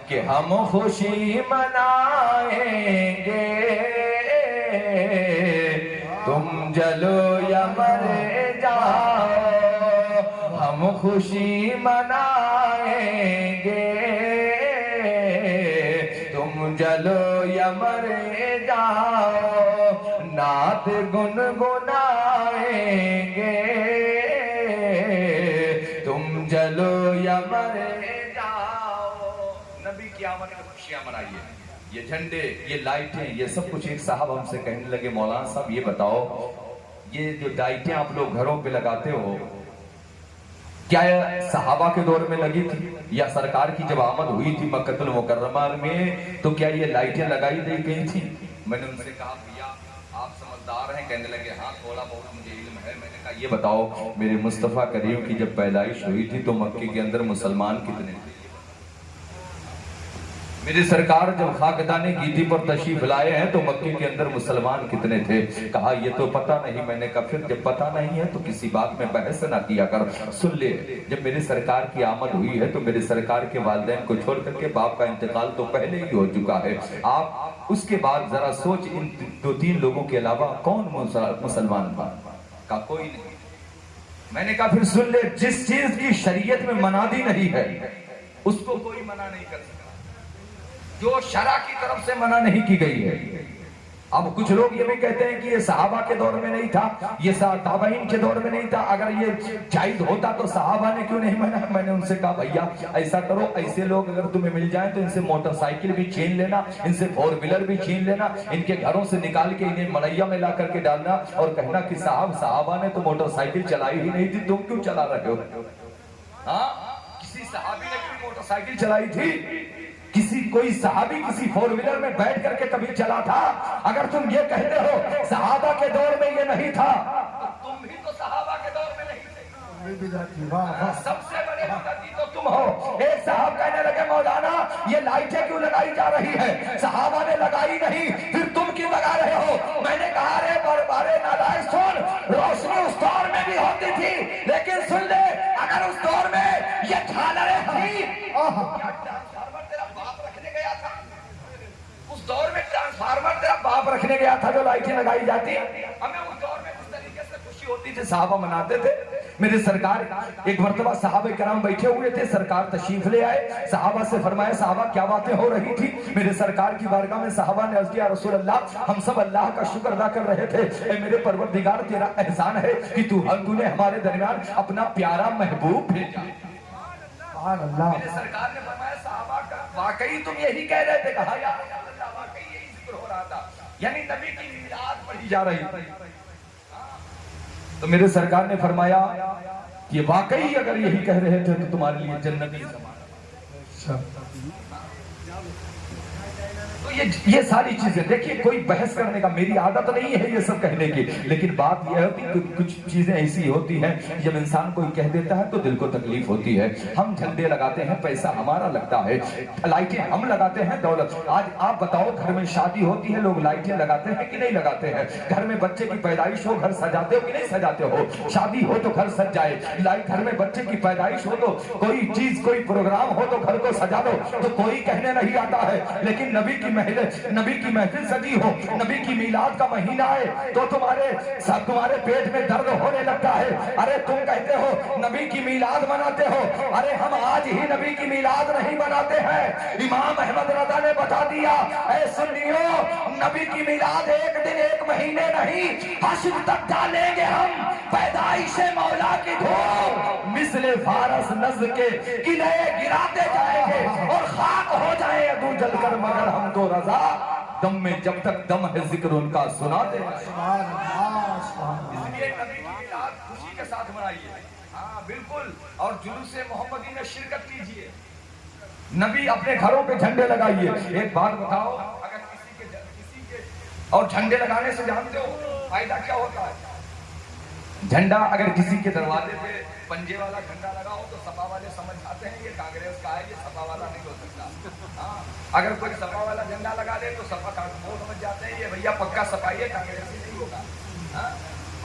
کہ ہم خوشی منائیں گے، تم جلو یا مر جاؤ، ہم خوشی منائیں گے، تم جلو یا مر جاؤ، نعت گنگنائیں گے، تم جلو یا مر جاؤ۔ نبی کی آمد میں خوشیاں منائیے۔ یہ جھنڈے، یہ لائٹیں، یہ سب کچھ ایک صاحب ہم سے کہنے لگے مولانا صاحب یہ بتاؤ، یہ جو لائٹیں آپ لوگ گھروں پہ لگاتے ہو، کیا صحابہ کے دور میں لگی تھی یا سرکار کی جب آمد ہوئی تھی مکہ المکرمہ میں تو کیا یہ لائٹیں لگائی گئی تھی؟ میں نے ان سے کہا بھیا آپ سمجھدار ہیں، کہنے لگے ہاں تھوڑا بہت مجھے علم ہے۔ میں نے کہا یہ بتاؤ میرے مصطفیٰ کریم کی جب پیدائش ہوئی تھی تو مکے کے اندر مسلمان کتنے تھے؟ میرے سرکار جب خاکدان گیتی پر تشریف لائے ہیں تو مکے کے اندر مسلمان کتنے تھے؟ کہا یہ تو پتہ نہیں۔ میں نے کہا پھر جب پتہ نہیں ہے تو کسی بات میں بحث نہ کیا کر، سن لے جب میرے سرکار کی آمد ہوئی ہے تو میرے سرکار کے والدین کو چھوڑ کر کے باپ کا انتقال تو پہلے ہی ہو چکا ہے، آپ اس کے بعد ذرا سوچ ان دو تین لوگوں کے علاوہ کون مسلمان تھا؟ کہا کوئی نہیں۔ میں نے کہا پھر سن لے، جس چیز کی شریعت میں منع دی نہیں ہے اس کو کوئی منع نہیں کر سکتا، جو شرع کی طرف سے منع نہیں کی گئی ہے۔ اب کچھ لوگ یہ بھی کہتے ہیں کہ یہ صحابہ کے دور میں نہیں تھا، یہ تابعین کے دور میں نہیں تھا، اگر یہ جائز ہوتا تو صحابہ نے کیوں نہیں منع؟ میں نے ان سے کہا بھیا ایسا کرو، ایسے لوگ اگر تمہیں مل جائیں تو ان سے موٹر سائیکل بھی چھین لینا، ان سے فور ویلر بھی چھین لینا، ان کے گھروں سے نکال کے انہیں مڑیا میں لا کر کے ڈالنا اور کہنا کہ صحابہ نے تو موٹر سائیکل چلائی ہی نہیں تھی، تم کیوں چلا رہے ہو؟ ہاں کسی صحابی نے کوئی موٹر سائیکل چلائی تھی؟ کوئی صحابی کسی فور ویلر میں بیٹھ کر کے کبھی چلا تھا؟ اگر تم یہ کہتے ہو صحابہ کے دور میں یہ نہیں تھا تو تم بھی تو صحابہ کے دور میں نہیں تھے، سب سے بڑے بدعتی تو تم ہو۔ ایک صاحب کہنے لگے مولانا یہ لائٹیں کیوں لگائی جا رہی ہے؟ صحابہ نے لگائی نہیں، پھر تم کیوں لگا رہے ہو؟ میں نے کہا رے بارے نالائق سن، روشنی اس دور میں بھی ہوتی تھی لیکن سن لے اگر اس دور میں یہ جھالریں دور میں ٹرانسفارمر تیرا باپ رکھنے گیا تھا جو لائٹیں لگائی جاتی، ہمیں اس دور میں اس طریقے سے خوشی ہوتی تھی، صحابہ مناتے تھے۔ میرے سرکار ایک مرتبہ صحابہ کرام بیٹھے ہوئے تھے، سرکار تشریف لے آئے، صحابہ سے فرمایا صحابہ کیا باتیں ہو رہی تھی؟ میرے سرکار کی بارگاہ میں صحابہ نے عرض کیا رسول اللہ ہم سب اللہ کا شکر ادا کر رہے تھے، اے میرے پروردگار تیرا احسان ہے کہ تو نے ہمارے درمیان اپنا پیارا محبوب بھیجا۔ میرے سرکار نے فرمایا صحابہ کا واقعی تم یہی کہہ رہے تھے؟ کہا یا ہو رہا تھا، یعنی نبی کی میلاد پڑھی جا رہی تھی۔ تو میرے سرکار نے فرمایا کہ واقعی اگر یہی کہہ رہے تھے تو تمہارے لیے جنت ہی سمانا۔ تو یہ ساری چیزیں دیکھیے، کوئی بحث کرنے کا میری عادت نہیں ہے یہ سب کہنے کی، لیکن بات یہ ہوتی ہے کہ کچھ چیزیں ایسی ہوتی ہیں جب انسان کوئی کہہ دیتا ہے تو دل کو تکلیف ہوتی ہے۔ ہم جھنڈے لگاتے ہیں، پیسہ ہمارا لگتا ہے، لائٹیں ہم لگاتے ہیں، دولت۔ آج آپ بتاؤ گھر میں شادی ہوتی ہے لوگ لائٹیں لگاتے ہیں کہ نہیں لگاتے ہیں؟ گھر میں بچے کی پیدائش ہو گھر سجاتے ہو کہ نہیں سجاتے ہو؟ شادی ہو تو گھر سج جائے، گھر میں بچے کی پیدائش ہو تو کوئی چیز کوئی پروگرام ہو تو گھر کو سجا دو تو کوئی کہنے نہیں آتا ہے، لیکن نبی کی محفل سجی ہو، نبی کی میلاد کا مہینہ ہے تو تمہارے پیٹ میں درد ہونے لگتا ہے۔ ارے تم کہتے ہو نبی کی میلاد مناتے ہو، ارے ہم آج ہی نبی کی میلاد نہیں مناتے ہیں۔ امام احمد رضا نے بتا دیا اے سنیو، نبی کی میلاد ایک دن ایک مہینے نہیں، حشر تک ڈالیں گے ہم پیدائش مولا کی دھوم، مثل فارس نز کے قلعے گراتے جائیں گے اور خاک ہو جائیں ادو جل کر، مگر ہم تو رضا دم میں جب تک دم ہے ذکر ان کا سناتے ہیں۔ اس لیے نبی کی میلاد خوشی کے ساتھ منائیے، ہاں بالکل، اور جلوس محمدی میں شرکت کیجیے۔ نبی اپنے گھروں پہ جھنڈے لگائیے۔ ایک بات بتاؤ، اگر کسی کے اور جھنڈے لگانے سے جانتے ہو فائدہ کیا ہوتا ہے؟ جھنڈا اگر کسی کے دروازے پہ پنجے والا جھنڈا لگا ہو تو سپا والے سمجھ جاتے ہیں یہ کانگریس کا ہے، یہ سپا والا نہیں ہو سکتا۔ ہاں اگر کوئی سپا والا جھنڈا لگا دے تو سپا کا وہ سمجھ جاتے ہیں یہ بھیا پکا سپاہی ہے، کانگریسی نہیں ہوگا۔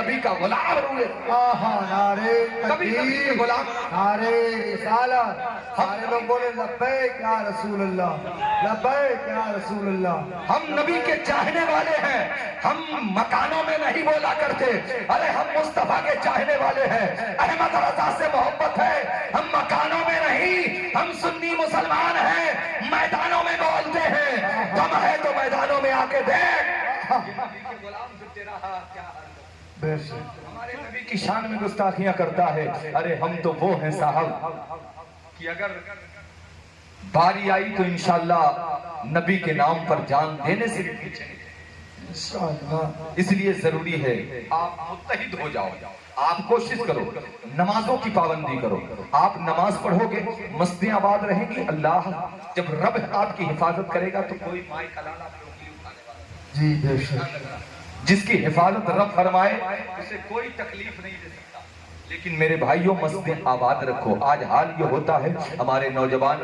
نبی کا غلام روئے؟ نعرے کبھی نبی کے غلام، نعرے رسالت، سارے لوگ بولے لبیک یا رسول اللہ، لبیک یا رسول اللہ۔ ہم نبی کے چاہنے والے ہیں، ہم مکانوں میں نہیں بولا کرتے، ارے ہم مصطفیٰ کے چاہنے والے ہیں، احمد رضا سے محبت ہے، ہم مکانوں میں نہیں، ہم سنی مسلمان ہیں، میدانوں میں بولتے ہیں، دم ہے تو میدانوں میں آ کے دیکھ۔ بے شک ہمارے نبی کی شان میں گستاخیاں کرتا ہے، ارے ہم تو وہ ہیں صاحب کہ اگر باری آئی تو انشاءاللہ نبی کے نام پر جان دینے سے بھی پیچھے نہیں۔ اس لیے ضروری ہے آپ متحد ہو جاؤ، آپ کوشش کرو، نمازوں کی پابندی کرو، آپ نماز پڑھو گے مسجدیں آباد رہیں گی، اللہ جب رب آپ کی حفاظت کرے گا تو کوئی مائی کلال آپ لوگ کی اٹھانے والا جی بے شک، جس کی حفاظت رب فرمائے اسے کوئی تکلیف نہیں دے سکتا۔ لیکن میرے بھائیوں مسجدیں آباد رکھو۔ آج حال یہ ہوتا ہے ہمارے نوجوان